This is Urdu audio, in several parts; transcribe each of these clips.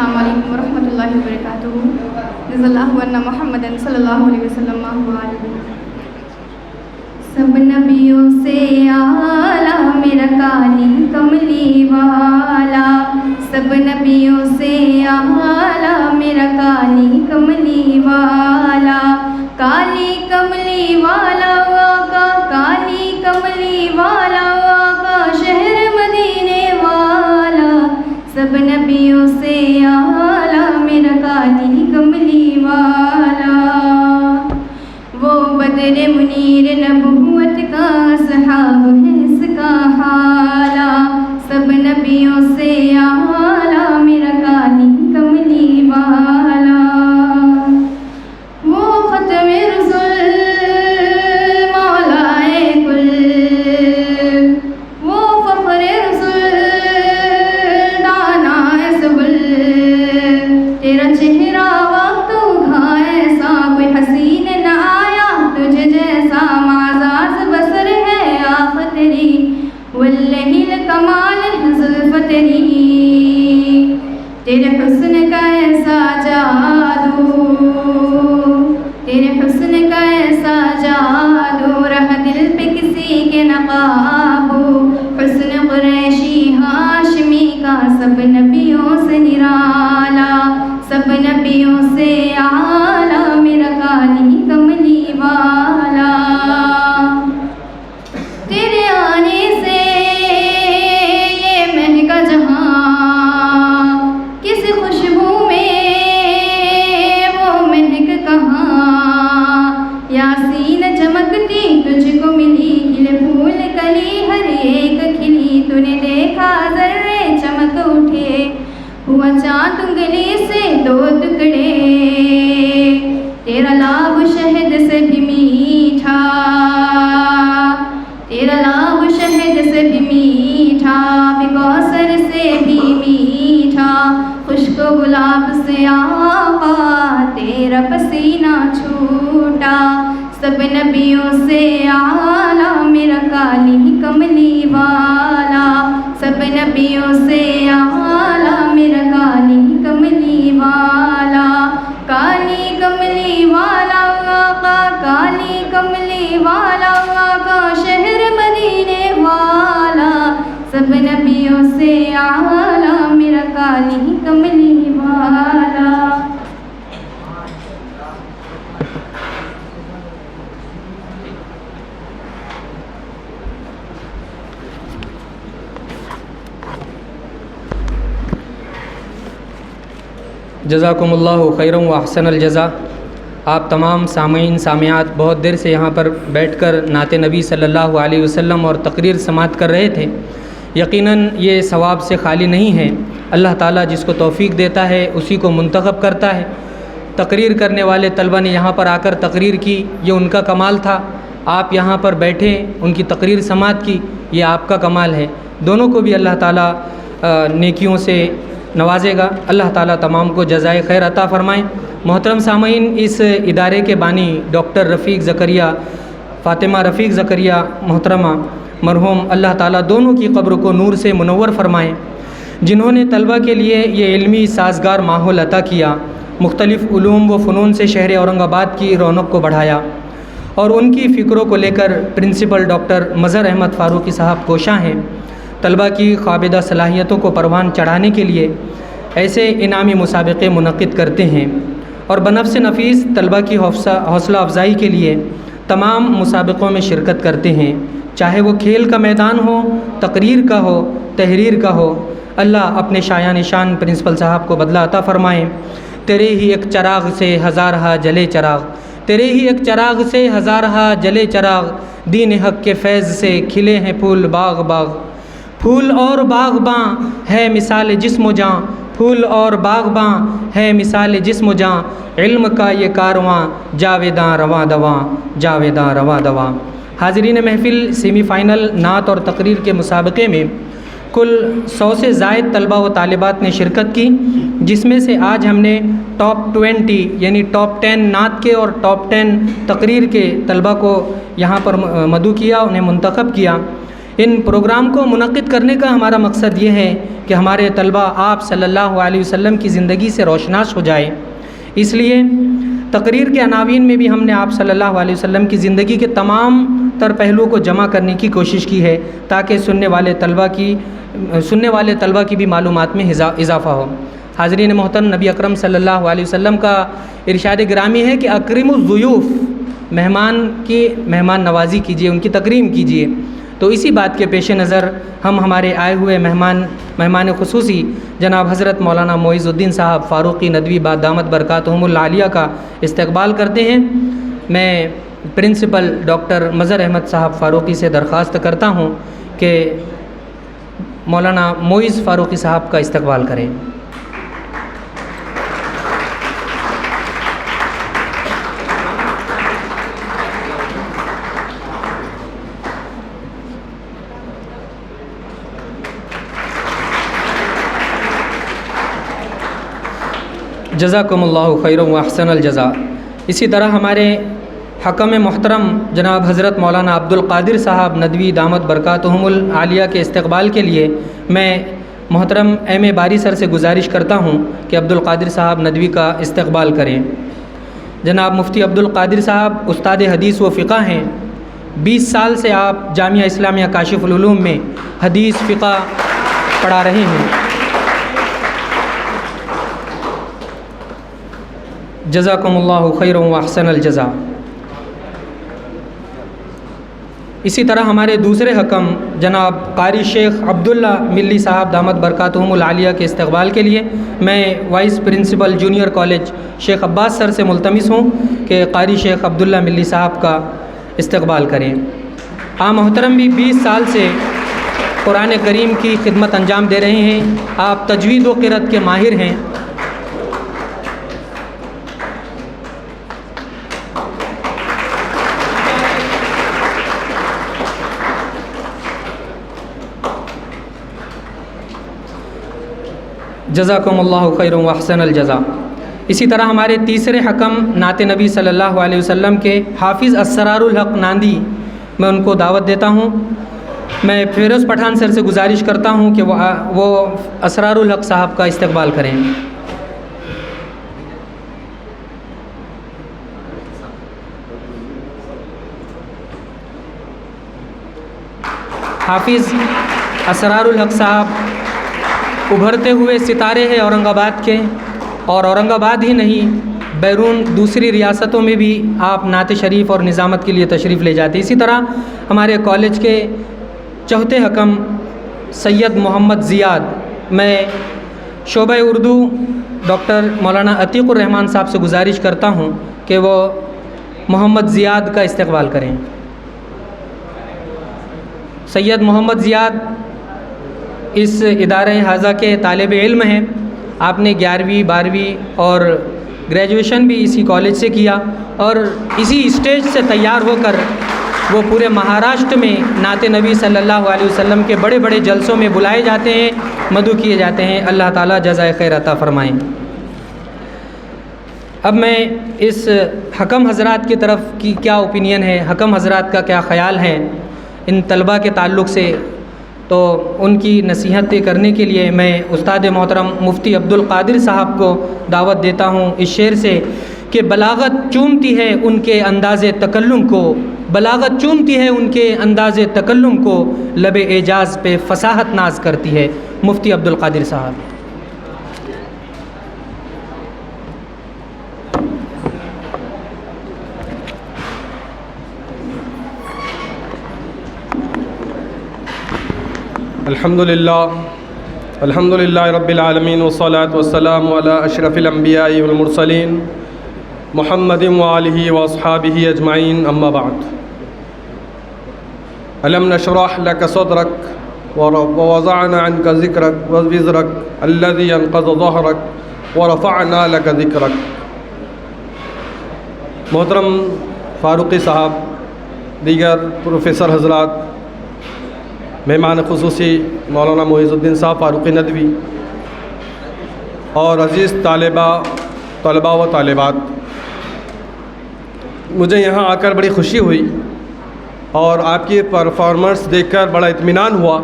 السلام علیکم ورحمۃ اللہ وبرکاتہ. رضی اللہ عنہ محمد صلی اللہ علیہ وسلم. سب نبیوں سے اعلیٰ میرا کالی کملی والا، سب نبیوں سے اعلیٰ میرا کالی کملی والا، کالی کملی والا آقا، کالی کملی والا آقا، شہر مدینے والا، سب نبیوں سے اعلیٰ میرا کالی کملی والا. وہ بدر منیر نبوت کا صحاب ہے اس کا حالہ، سب نبیوں سے اعلیٰ میرا کالی کملی والا. وہ ختم رسول مولائے کل، وہ فخر رسول دانا سبل، تیرا چہرہ وقت اگھا ایسا کوئی حسین نہ آیا تجھے جیسا، معزاز بسر ہے آنکھ تیری واللہ الکمال ہے زلف تیری، تیرے حسن کا ایسا جادو، تیرے حسن کا ایسا جادو، رہا دل پہ کسی کے نہ قابو، حسن قریشی ہاشمی کا سب نبیوں سے نرالا، سب نبیوں سے اعلیٰ میرا کالی کملی والا. تیرے آنے سے یہ مہکا جہاں، کس خوشبو میں وہ مہک کہاں، یاسین چمکتی تجھ کو ملی، کھلے پھول کلی ہر ایک کھلی، تو نے دیکھا ذرے چمک اٹھے، ہوا چاند انگلی سے دو ٹکڑے، تیرا لاب شہد سے بھی میٹھا، تیرا لاب شہد سے بھی میٹھا، کوثر سے بھی میٹھا، خشک گلاب سے آقا تیرا پسینہ چھوٹا، سب نبیوں سے اعلیٰ میرا کالی کملی والا، سب نبیوں سے اعلیٰ میرا کالی کملی والا، کالی کملی والا آقا، کالی کملی والا آقا، شہر مدینے والا، سب نبیوں سے اعلیٰ میرا کالی کملی والا. جزاکم اللہ خیرا و احسن الجزا. آپ تمام سامعین سامعات بہت دیر سے یہاں پر بیٹھ کر نعت نبی صلی اللہ علیہ وسلم اور تقریر سماعت کر رہے تھے. یقیناً یہ ثواب سے خالی نہیں ہے. اللہ تعالیٰ جس کو توفیق دیتا ہے اسی کو منتخب کرتا ہے. تقریر کرنے والے طلبہ نے یہاں پر آ کر تقریر کی، یہ ان کا کمال تھا. آپ یہاں پر بیٹھے ان کی تقریر سماعت کی، یہ آپ کا کمال ہے. دونوں کو بھی اللہ تعالیٰ نیکیوں سے نوازے گا. اللہ تعالیٰ تمام کو جزائے خیر عطا فرمائیں. محترم سامعین، اس ادارے کے بانی ڈاکٹر رفیق زکریا، فاطمہ رفیق زکریا محترمہ مرحوم، اللہ تعالیٰ دونوں کی قبر کو نور سے منور فرمائیں، جنہوں نے طلبہ کے لیے یہ علمی سازگار ماحول عطا کیا، مختلف علوم و فنون سے شہر اورنگ آباد کی رونق کو بڑھایا، اور ان کی فکروں کو لے کر پرنسپل ڈاکٹر مظہر احمد فاروقی صاحب کوشاں ہیں. طلبہ کی خوابدہ صلاحیتوں کو پروان چڑھانے کے لیے ایسے انعامی مسابقے منعقد کرتے ہیں، اور بنفس نفیس طلبہ کی حوصلہ افزائی کے لیے تمام مسابقوں میں شرکت کرتے ہیں، چاہے وہ کھیل کا میدان ہو، تقریر کا ہو، تحریر کا ہو. اللہ اپنے شایان شان پرنسپل صاحب کو بدلہ عطا فرمائیں. تیرے ہی ایک چراغ سے ہزارہا جلے چراغ، تیرے ہی ایک چراغ سے ہزارہا جلے چراغ، دین حق کے فیض سے کھلے ہیں پھول باغ باغ. پھول اور باغباں ہے مثال جسم و جاں، پھول اور باغباں ہے مثال جسم و جاں، علم کا یہ کارواں جاویداں رواں دواں، جاویداں رواں دواں. حاضرین محفل، سیمی فائنل نعت اور تقریر کے مسابقے میں کل 100 سے زائد طلبہ و طالبات نے شرکت کی، جس میں سے آج ہم نے ٹاپ 20 یعنی ٹاپ 10 نعت کے اور ٹاپ 10 تقریر کے طلبہ کو یہاں پر مدعو کیا، انہیں منتخب کیا. ان پروگرام کو منعقد کرنے کا ہمارا مقصد یہ ہے کہ ہمارے طلباء آپ صلی اللہ علیہ وسلم کی زندگی سے روشناس ہو جائے. اس لیے تقریر کے عناوین میں بھی ہم نے آپ صلی اللہ علیہ وسلم کی زندگی کے تمام تر پہلوؤں کو جمع کرنے کی کوشش کی ہے تاکہ سننے والے طلباء کی بھی معلومات میں اضافہ ہو. حاضرین محترم، نبی اکرم صلی اللہ علیہ وسلم کا ارشاد گرامی ہے کہ اکرم الضیوف، مہمان کی مہمان نوازی کیجیے، ان کی تکریم کیجیے. تو اسی بات کے پیش نظر ہم ہمارے آئے ہوئے مہمان خصوصی جناب حضرت مولانا معیز الدین صاحب فاروقی ندوی دامت برکاتہم العالیہ کا استقبال کرتے ہیں. میں پرنسپل ڈاکٹر مظہر احمد صاحب فاروقی سے درخواست کرتا ہوں کہ مولانا معیز فاروقی صاحب کا استقبال کریں. جزاکم اللہ خیر و احسن الجزا. اسی طرح ہمارے حکم محترم جناب حضرت مولانا عبد القادر صاحب ندوی دامت برکاتہم العالیہ کے استقبال کے لیے میں محترم ایم اے باری سر سے گزارش کرتا ہوں کہ عبد القادر صاحب ندوی کا استقبال کریں. جناب مفتی عبد القادر صاحب استاد حدیث و فقہ ہیں. 20 سال سے آپ جامعہ اسلامیہ کاشف العلوم میں حدیث فقہ پڑھا رہے ہیں. جزاکم اللہ خیر و احسن الجزا. اسی طرح ہمارے دوسرے حکم جناب قاری شیخ عبداللہ ملی صاحب دامت برکاتہم العالیہ کے استقبال کے لیے میں وائس پرنسپل جونیئر کالج شیخ عباس سر سے ملتمس ہوں کہ قاری شیخ عبداللہ ملی صاحب کا استقبال کریں. محترم بھی 20 سال سے قرآن کریم کی خدمت انجام دے رہے ہیں. آپ تجوید و قرأت کے ماہر ہیں. جزاکم اللہ خیر و احسن الجزا. اسی طرح ہمارے تیسرے حکم نعت نبی صلی اللہ علیہ وسلم کے حافظ اسرار الحق ناندی، میں ان کو دعوت دیتا ہوں. میں فیروز پٹھان سر سے گزارش کرتا ہوں کہ وہ اسرار الحق صاحب کا استقبال کریں. حافظ اسرار الحق صاحب ابھرتے ہوئے ستارے ہیں اورنگ آباد کے، اور اورنگ آباد ہی نہیں بیرون دوسری ریاستوں میں بھی آپ نعت شریف اور نظامت کے لیے تشریف لے جاتے. اسی طرح ہمارے کالج کے چوتھے حکم سید محمد زیاد، میں شعبہ اردو ڈاکٹر مولانا عتیق الرحمان صاحب سے گزارش کرتا ہوں کہ وہ محمد زیاد کا استقبال کریں. سید محمد زیاد اس ادارہ حاضہ کے طالب علم ہیں. آپ نے 11ویں 12ویں اور گریجویشن بھی اسی کالج سے کیا، اور اسی اسٹیج سے تیار ہو کر وہ پورے مہاراشٹر میں نعت نبی صلی اللہ علیہ وسلم کے بڑے بڑے جلسوں میں بلائے جاتے ہیں، مدعو کیے جاتے ہیں. اللہ تعالیٰ جزائے خیر عطا فرمائیں. اب میں اس حکم حضرات کی طرف کی کیا اوپینین ہے، حکم حضرات کا کیا خیال ہے ان طلباء کے تعلق سے، تو ان کی نصیحت کرنے کے لیے میں استاد محترم مفتی عبد القادر صاحب کو دعوت دیتا ہوں اس شعر سے کہ بلاغت چومتی ہے ان کے انداز تکلم کو، بلاغت چومتی ہے ان کے انداز تکلم کو، لب اعجاز پہ فصاحت ناز کرتی ہے. مفتی عبد القادر صاحب. الحمد للہ رب العالمین والصلاة والسلام علی اشرف الانبیاء والمرسلین محمد وآلہ واصحابہ اجمعین. اما بعد، الم نشرح لک صدرک ووضعنا عنک ذکرک ووزرک الذی انقض ظہرک ورفعنا لک ذکرک. محترم فاروقی صاحب، دیگر پروفیسر حضرات، مہمان خصوصی مولانا معیز الدین صاحب فاروقی ندوی، اور عزیز طلباء و طالبات، مجھے یہاں آ کر بڑی خوشی ہوئی اور آپ کی پرفارمنس دیکھ کر بڑا اطمینان ہوا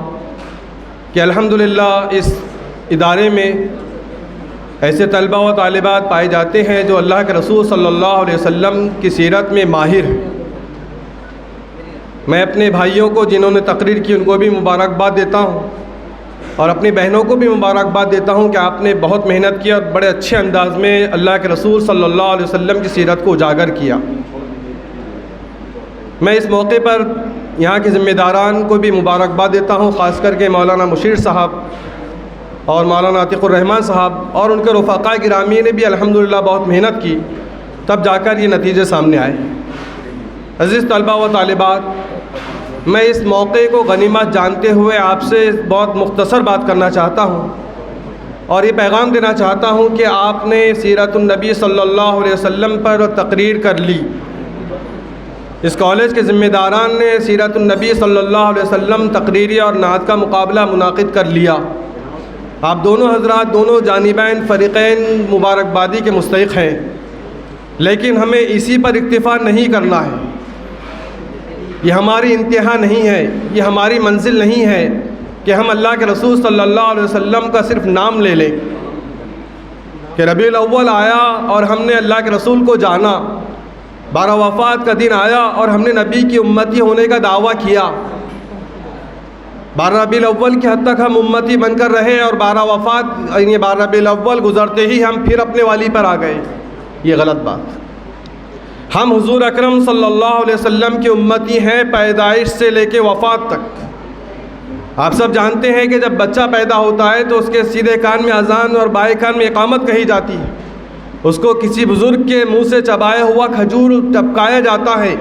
کہ الحمدللہ اس ادارے میں ایسے طلبہ و طالبات پائے جاتے ہیں جو اللہ کے رسول صلی اللہ علیہ وسلم کی سیرت میں ماہر ہیں۔ میں اپنے بھائیوں کو جنہوں نے تقریر کی ان کو بھی مبارکباد دیتا ہوں، اور اپنی بہنوں کو بھی مبارکباد دیتا ہوں کہ آپ نے بہت محنت کی اور بڑے اچھے انداز میں اللہ کے رسول صلی اللہ علیہ وسلم کی سیرت کو اجاگر کیا۔ میں اس موقع پر یہاں کے ذمہ داران کو بھی مبارکباد دیتا ہوں، خاص کر کے مولانا مشیر صاحب اور مولانا عتیق الرحمن صاحب اور ان کے رفقاء گرامی نے بھی الحمدللہ بہت محنت کی، تب جا کر یہ نتیجے سامنے آئے۔ عزیز طلبہ و طالبات، میں اس موقع کو غنیمت جانتے ہوئے آپ سے بہت مختصر بات کرنا چاہتا ہوں اور یہ پیغام دینا چاہتا ہوں کہ آپ نے سیرت النبی صلی اللہ علیہ وسلم پر تقریر کر لی۔ اس کالج کے ذمہ داران نے سیرت النبی صلی اللہ علیہ وسلم تقریری اور نعت کا مقابلہ منعقد کر لیا۔ آپ دونوں حضرات دونوں جانبین فریقین مبارکبادی کے مستحق ہیں، لیکن ہمیں اسی پر اکتفا نہیں کرنا ہے۔ یہ ہماری انتہا نہیں ہے، یہ ہماری منزل نہیں ہے کہ ہم اللہ کے رسول صلی اللہ علیہ وسلم کا صرف نام لے لیں کہ ربیع الاول آیا اور ہم نے اللہ کے رسول کو جانا، 12 وفات کا دن آیا اور ہم نے نبی کی امتی ہونے کا دعویٰ کیا، 12 ربیع الاول کی حد تک ہم امتی بن کر رہے اور 12 وفات یعنی 12 ربیع الاول گزرتے ہی ہم پھر اپنے والی پر آ گئے۔ یہ غلط بات۔ ہم حضور اکرم صلی اللہ علیہ وسلم کی امتی ہیں پیدائش سے لے کے وفات تک۔ آپ سب جانتے ہیں کہ جب بچہ پیدا ہوتا ہے تو اس کے سیدھے کان میں اذان اور بائیں کان میں اقامت کہی جاتی ہے، اس کو کسی بزرگ کے منہ سے چبایا ہوا کھجور ٹپکایا جاتا ہے۔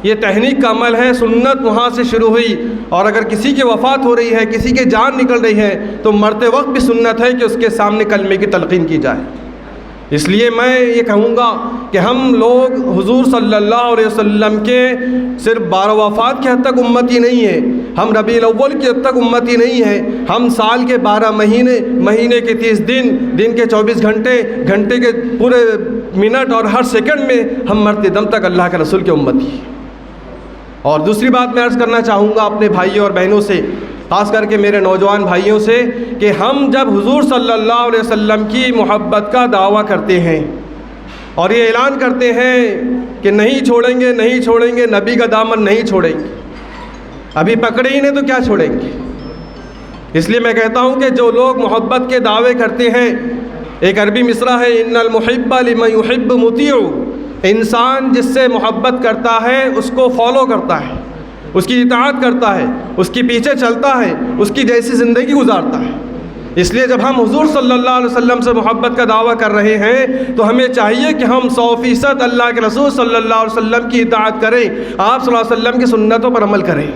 یہ تہنیک کا عمل ہے، سنت وہاں سے شروع ہوئی، اور اگر کسی کی وفات ہو رہی ہے، کسی کی جان نکل رہی ہے تو مرتے وقت بھی سنت ہے کہ اس کے سامنے کلمے کی تلقین کی جائے۔ اس لیے میں یہ کہوں گا کہ ہم لوگ حضور صلی اللہ علیہ وسلم کے صرف 12 وفات کی حد تک امتی نہیں ہیں، ہم ربیع الاول کی حد تک امتی نہیں ہیں، ہم سال کے 12 مہینے، مہینے کے 30 دن، دن کے 24 گھنٹے، گھنٹے کے پورے منٹ اور ہر سیکنڈ میں ہم مرتے دم تک اللہ کے رسول کے امتی ہیں۔ اور دوسری بات میں عرض کرنا چاہوں گا اپنے بھائیوں اور بہنوں سے، خاص کر کے میرے نوجوان بھائیوں سے، کہ ہم جب حضور صلی اللہ علیہ وسلم کی محبت کا دعویٰ کرتے ہیں اور یہ اعلان کرتے ہیں کہ نہیں چھوڑیں گے، نہیں چھوڑیں گے، نبی کا دامن نہیں چھوڑیں گے، ابھی پکڑے ہی نہیں تو کیا چھوڑیں گے۔ اس لیے میں کہتا ہوں کہ جو لوگ محبت کے دعوے کرتے ہیں، ایک عربی مصرع ہے، ان المحب لمن یحب مطیع، انسان جس سے محبت کرتا ہے اس کو فالو کرتا ہے، اس کی اطاعت کرتا ہے، اس کے پیچھے چلتا ہے، اس کی جیسی زندگی گزارتا ہے۔ اس لیے جب ہم حضور صلی اللہ علیہ وسلم سے محبت کا دعویٰ کر رہے ہیں تو ہمیں چاہیے کہ ہم 100% اللہ کے رسول صلی اللہ علیہ وسلم کی اطاعت کریں، آپ صلی اللہ علیہ وسلم کی سنتوں پر عمل کریں۔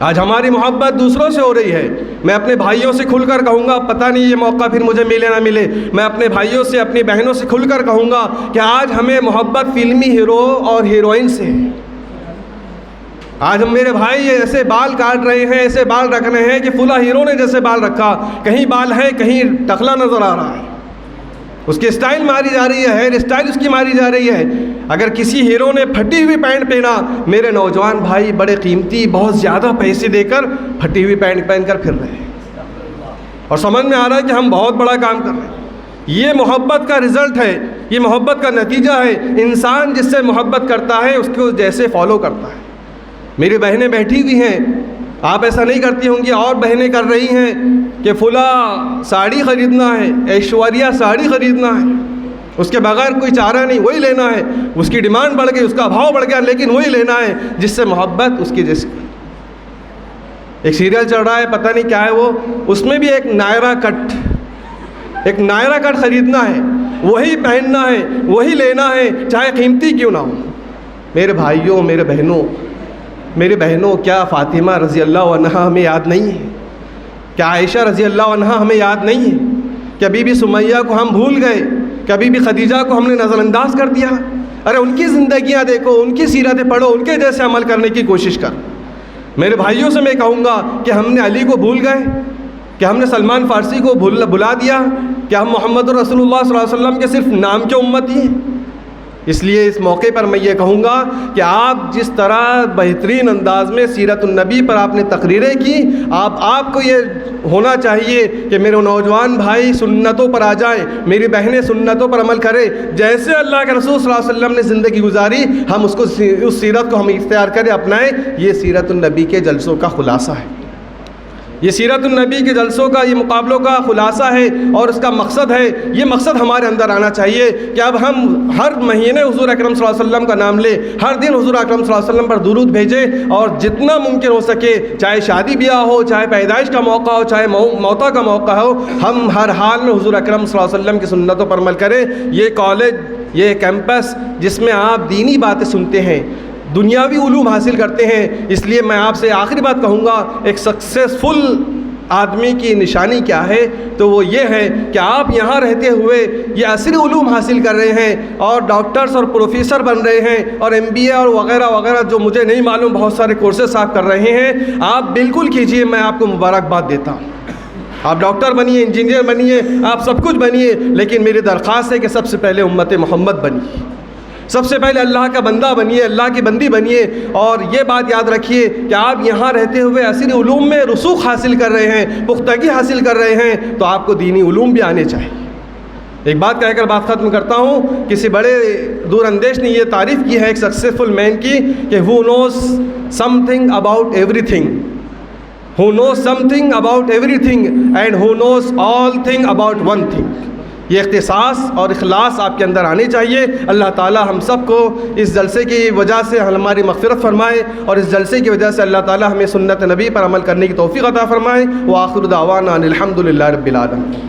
آج ہماری محبت دوسروں سے ہو رہی ہے۔ میں اپنے بھائیوں سے کھل کر کہوں گا، پتہ نہیں یہ موقع پھر مجھے ملے نہ ملے، میں اپنے بھائیوں سے، اپنی بہنوں سے کھل کر کہوں گا کہ آج ہمیں محبت فلمی ہیرو اور ہیروئن سے ہے۔ آج ہم میرے بھائی ایسے بال کاٹ رہے ہیں، ایسے بال رکھ رہے ہیں کہ فلاں ہیرو نے جیسے بال رکھا، کہیں بال ہے، کہیں ٹکلا نظر آ رہا ہے، اس کی اسٹائل ماری جا رہی ہے، ہیئر اسٹائل اس کی ماری جا رہی ہے۔ اگر کسی ہیرو نے پھٹی ہوئی پینٹ پہنا، میرے نوجوان بھائی بڑے قیمتی بہت زیادہ پیسے دے کر پھٹی ہوئی پینٹ پہن کر پھر رہے ہیں، اور سمجھ میں آ رہا ہے کہ ہم بہت بڑا کام کر رہے ہیں۔ یہ محبت کا رزلٹ ہے، یہ محبت کا نتیجہ ہے۔ انسان جس سے محبت کرتا ہے اس کو جیسے فالو کرتا ہے۔ میری بہنیں بیٹھی ہوئی ہیں، آپ ایسا نہیں کرتی ہوں گی، اور بہنیں کر رہی ہیں کہ فلاں ساڑی خریدنا ہے، ایشوریہ ساڑی خریدنا ہے، اس کے بغیر کوئی چارہ نہیں، وہی لینا ہے، اس کی ڈیمانڈ بڑھ گئی، اس کا بھاؤ بڑھ گیا، لیکن وہی لینا ہے جس سے محبت اس کی جیسی۔ ایک سیریل چل رہا ہے، پتہ نہیں کیا ہے وہ، اس میں بھی ایک نائرا کٹ خریدنا ہے، وہی پہننا ہے، وہی لینا ہے، چاہے قیمتی کیوں نہ ہو۔ میرے بھائیوں، میرے بہنوں، کیا فاطمہ رضی اللہ عنہا ہمیں یاد نہیں ہے؟ کیا عائشہ رضی اللہ عنہا ہمیں یاد نہیں ہے؟ کیا بی بی سمیہ کو ہم بھول گئے؟ کیا بی بی خدیجہ کو ہم نے نظر انداز کر دیا؟ ارے ان کی زندگیاں دیکھو، ان کی سیرتیں پڑھو، ان کے جیسے عمل کرنے کی کوشش کر۔ میرے بھائیوں سے میں کہوں گا کہ ہم نے علی کو بھول گئے؟ کہ ہم نے سلمان فارسی کو بھلا دیا؟ کہ ہم محمد رسول اللہ صلی اللہ علیہ وسلم کے صرف نام کے امتی ہیں؟ اس لیے اس موقع پر میں یہ کہوں گا کہ آپ جس طرح بہترین انداز میں سیرت النبی پر آپ نے تقریریں کی، آپ کو یہ ہونا چاہیے کہ میرے نوجوان بھائی سنتوں پر آ جائیں، میری بہنیں سنتوں پر عمل کریں، جیسے اللہ کے رسول صلی اللہ علیہ وسلم نے زندگی گزاری ہم اس سیرت کو ہم اختیار کریں، اپنائیں۔ یہ سیرت النبی کے جلسوں کا خلاصہ ہے، یہ سیرت النبی کے جلسوں کا، یہ مقابلوں کا خلاصہ ہے، اور اس کا مقصد ہے، یہ مقصد ہمارے اندر آنا چاہیے کہ اب ہم ہر مہینے حضور اکرم صلی اللہ علیہ وسلم کا نام لیں، ہر دن حضور اکرم صلی اللہ علیہ وسلم پر درود بھیجیں، اور جتنا ممکن ہو سکے، چاہے شادی بیاہ ہو، چاہے پیدائش کا موقع ہو، چاہے موتا کا موقع ہو، ہم ہر حال میں حضور اکرم صلی اللہ علیہ وسلم کی سنتوں پر عمل کریں۔ یہ کالج، یہ کیمپس جس میں آپ دینی باتیں سنتے ہیں، دنیاوی علوم حاصل کرتے ہیں، اس لیے میں آپ سے آخری بات کہوں گا، ایک سکسیسفل آدمی کی نشانی کیا ہے؟ تو وہ یہ ہے کہ آپ یہاں رہتے ہوئے یہ عصری علوم حاصل کر رہے ہیں اور ڈاکٹرز اور پروفیسر بن رہے ہیں اور MBA اور وغیرہ وغیرہ جو مجھے نہیں معلوم بہت سارے کورسز آپ کر رہے ہیں، آپ بالکل کیجئے، میں آپ کو مبارکباد دیتا ہوں۔ آپ ڈاکٹر بنیے، انجینئر بنیے، آپ سب کچھ بنیے، لیکن میری درخواست ہے کہ سب سے پہلے امت محمد بنیے، سب سے پہلے اللہ کا بندہ بنیے، اللہ کی بندی بنیے، اور یہ بات یاد رکھیے کہ آپ یہاں رہتے ہوئے عصری علوم میں رسوخ حاصل کر رہے ہیں، پختگی حاصل کر رہے ہیں، تو آپ کو دینی علوم بھی آنے چاہیے۔ ایک بات کہہ کر بات ختم کرتا ہوں، کسی بڑے دور اندیش نے یہ تعریف کی ہے ایک سکسیسفل مین کی کہ who knows something about everything, who knows something about everything and who knows all thing about one thing۔ یہ اختصاص اور اخلاص آپ کے اندر آنے چاہیے۔ اللہ تعالی ہم سب کو اس جلسے کی وجہ سے ہماری مغفرت فرمائے، اور اس جلسے کی وجہ سے اللہ تعالی ہمیں سنت نبی پر عمل کرنے کی توفیق عطا فرمائے۔ وآخر دعوانا ان الحمد للہ رب العالمین۔